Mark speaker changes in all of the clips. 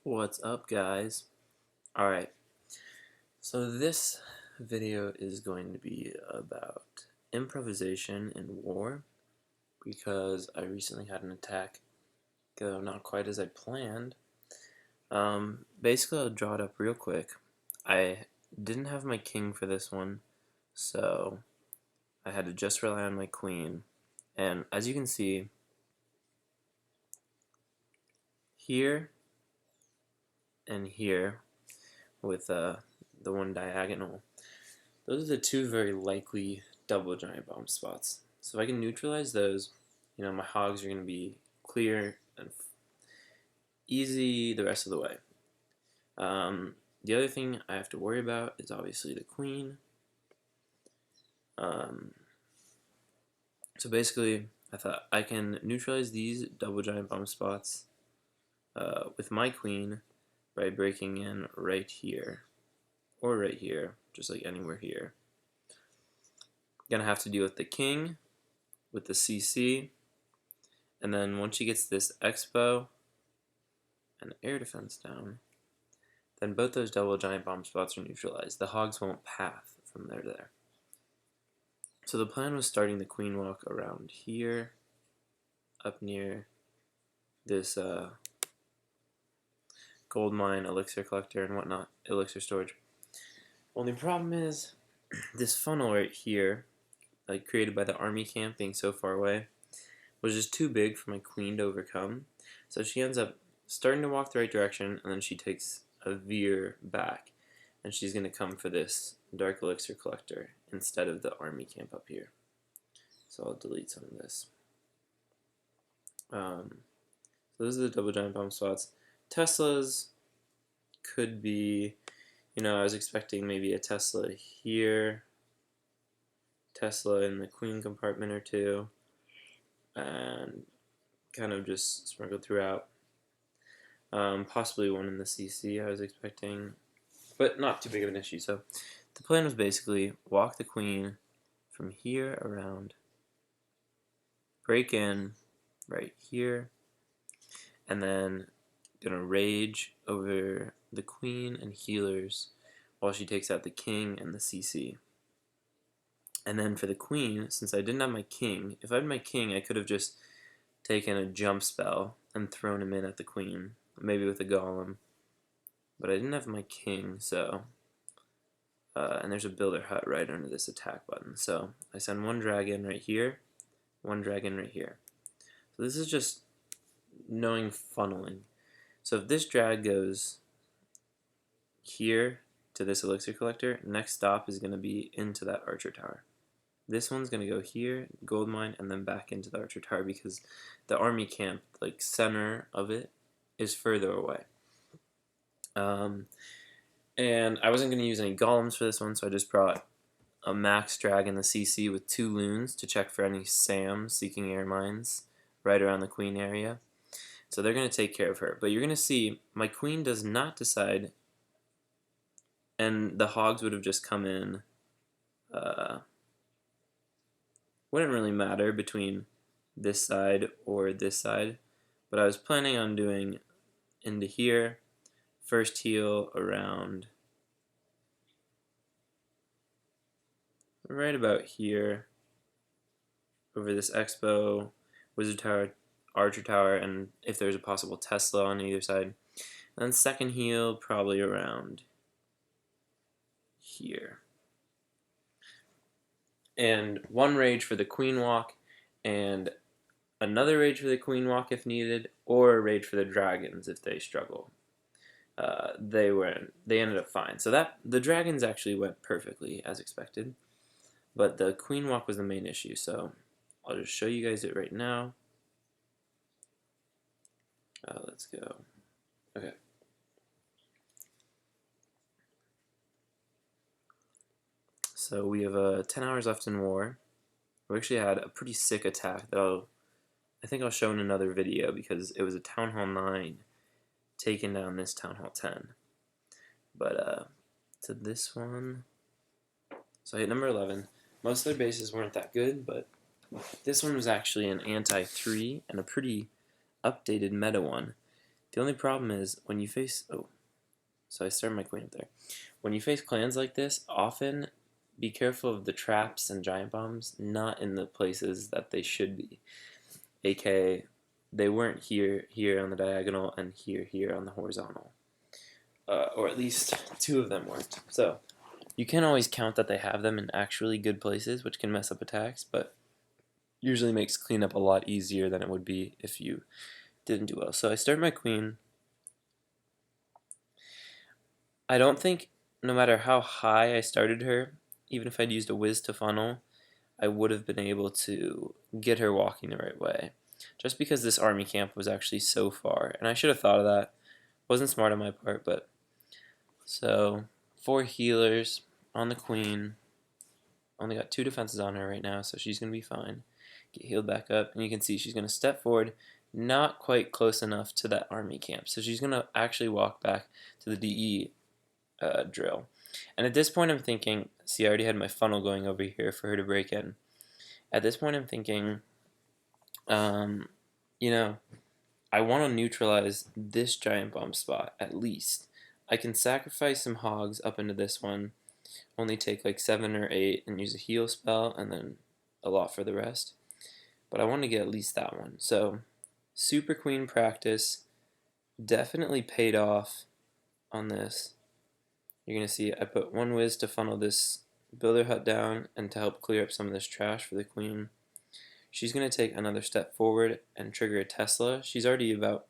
Speaker 1: What's up, guys? Alright, so this video is going to be about improvisation in war because I recently had an attack go not quite as I planned. Basically, I'll draw it up real quick. I didn't have my king for this one, so I had to just rely on my queen. And as you can see, here and here, with the one diagonal, those are the two very likely double giant bomb spots. So if I can neutralize those, my hogs are going to be clear and easy the rest of the way. The other thing I have to worry about is obviously the queen. So basically, I thought I can neutralize these double giant bomb spots with my queen by breaking in right here, or right here, just like anywhere here. Gonna have to deal with the king, with the CC, and then once she gets this expo and air defense down, then both those double giant bomb spots are neutralized. The hogs won't path from there to there. So the plan was starting the queen walk around here, up near this gold mine, elixir collector, and whatnot, elixir storage. Only problem is this funnel right here, like created by the army camp being so far away, was just too big for my queen to overcome. So she ends up starting to walk the right direction, and then she takes a veer back, and she's going to come for this dark elixir collector instead of the army camp up here. So I'll delete some of this. So those are the double giant bomb spots. Teslas could be, I was expecting maybe a Tesla here, Tesla in the queen compartment or two, and kind of just sprinkled throughout. Possibly one in the CC I was expecting, but not too big of an issue. So the plan was basically walk the queen from here around, break in right here, and then gonna rage over the queen and healers while she takes out the king and the CC. And then for the queen, since I didn't have my king, if I had my king, I could have just taken a jump spell and thrown him in at the queen, maybe with a golem. But I didn't have my king, so and there's a builder hut right under this attack button. So I send one dragon right here, one dragon right here. So this is just knowing funneling. So if this drag goes here to this elixir collector, next stop is going to be into that archer tower. This one's going to go here, gold mine, and then back into the archer tower because the army camp, like center of it, is further away. And I wasn't going to use any golems for this one, so I just brought a max dragon, the CC, with 2 loons to check for any SAM seeking air mines right around the queen area. So they're going to take care of her. But you're going to see my queen does not decide, and the hogs would have just come in. Wouldn't really matter between this side or this side, but I was planning on doing into here, first heal around right about here, over this expo, wizard tower, archer tower, and if there's a possible Tesla on either side. And then second heal probably around here. And one rage for the queen walk, and another rage for the queen walk if needed, or a rage for the dragons if they struggle. They ended up fine. So the dragons actually went perfectly as expected, but the queen walk was the main issue. So I'll just show you guys it right now. Let's go. Okay. So we have 10 hours left in war. We actually had a pretty sick attack that I think I'll show in another video because it was a Town Hall 9 taking down this Town Hall 10. But to this one, so I hit number 11. Most of their bases weren't that good, but this one was actually an anti-3 and a pretty updated meta one. The only problem is when you face, so I started my queen up there. When you face clans like this, often be careful of the traps and giant bombs not in the places that they should be. AKA, they weren't here on the diagonal, and here on the horizontal. Or at least two of them weren't. So you can't always count that they have them in actually good places, which can mess up attacks, but usually makes cleanup a lot easier than it would be if you didn't do well. So I start my queen. I don't think, no matter how high I started her, even if I'd used a whiz to funnel, I would have been able to get her walking the right way. Just because this army camp was actually so far, and I should have thought of that. Wasn't smart on my part, but so 4 healers on the queen. Only got 2 defenses on her right now, so she's gonna be fine. Get healed back up, and you can see she's gonna step forward, not quite close enough to that army camp. So she's gonna actually walk back to the DE drill. And at this point I'm thinking, see, I already had my funnel going over here for her to break in. At this point I'm thinking, you know, I want to neutralize this giant bomb spot at least. I can sacrifice some hogs up into this one, only take like 7 or 8 and use a heal spell, and then a lot for the rest. But I want to get at least that one. So Super Queen practice definitely paid off on this. You're going to see I put 1 whiz to funnel this builder hut down and to help clear up some of this trash for the queen. She's going to take another step forward and trigger a Tesla. She's already about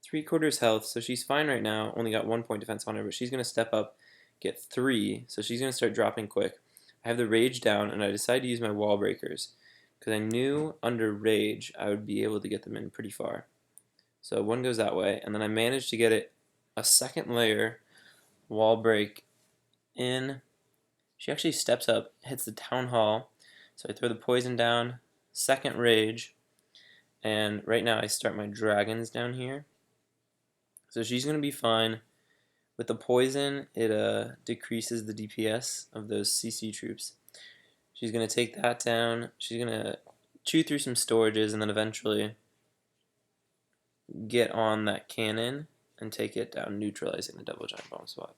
Speaker 1: 3/4 health, so she's fine right now. Only got 1 point defense on her, but she's going to step up, get 3, so she's going to start dropping quick. I have the rage down, and I decided to use my wall breakers because I knew under rage I would be able to get them in pretty far. So 1 goes that way, and then I managed to get it a second layer wall break in. She actually steps up, hits the town hall, so I throw the poison down, second rage, and right now I start my dragons down here. So she's going to be fine. With the poison, it decreases the DPS of those CC troops. She's going to take that down. She's going to chew through some storages and then eventually get on that cannon and take it down, neutralizing the double giant bomb spot.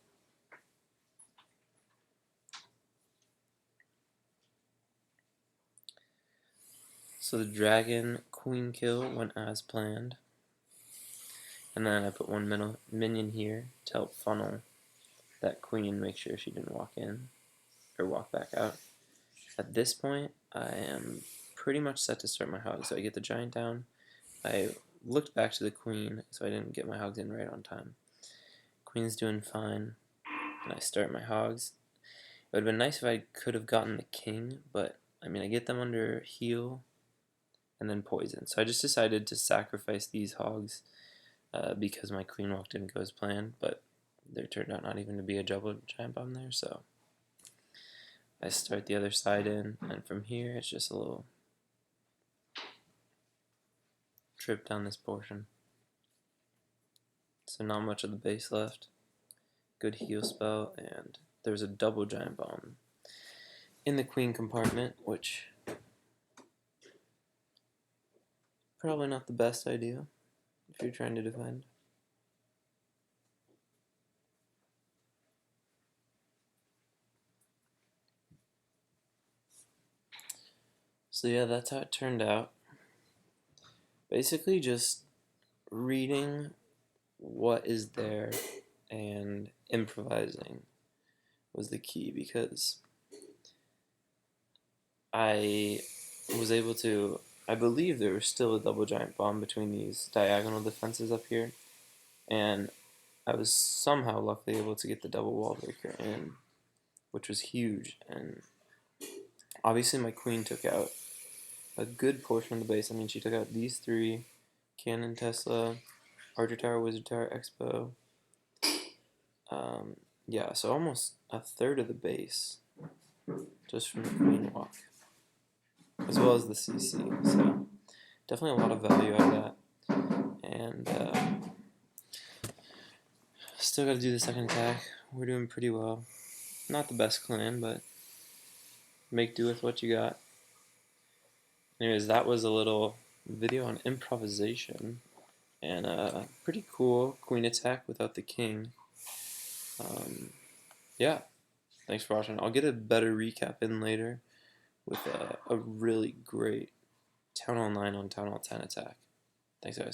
Speaker 1: So the dragon queen kill went as planned. And then I put 1 minion here to help funnel that queen, make sure she didn't walk in or walk back out. At this point, I am pretty much set to start my hogs. So I get the giant down. I looked back to the queen, so I didn't get my hogs in right on time. Queen's doing fine, and I start my hogs. It would have been nice if I could have gotten the king, but I mean, I get them under heal and then poison. So I just decided to sacrifice these hogs because my queen walk didn't go as planned, but there turned out not even to be a double giant bomb there, so I start the other side in, and from here it's just a little trip down this portion. So not much of the base left. Good heal spell, and there's a double giant bomb in the queen compartment, which probably not the best idea if you're trying to defend. So yeah, that's how it turned out. Basically just reading what is there and improvising was the key, because I was able to, I believe there was still a double giant bomb between these diagonal defenses up here, and I was somehow luckily able to get the double wall breaker in, which was huge. And obviously my queen took out a good portion of the base. I mean, she took out these 3, Cannon, Tesla, Archer Tower, Wizard Tower, Expo. Yeah, so almost a third of the base just from the queen walk, as well as the CC. So definitely a lot of value out of that. And still got to do the second attack. We're doing pretty well. Not the best clan, but make do with what you got. Anyways, that was a little video on improvisation. And pretty cool queen attack without the king. Yeah, thanks for watching. I'll get a better recap in later with a really great Town Hall 9 on Town Hall 10 attack. Thanks, guys.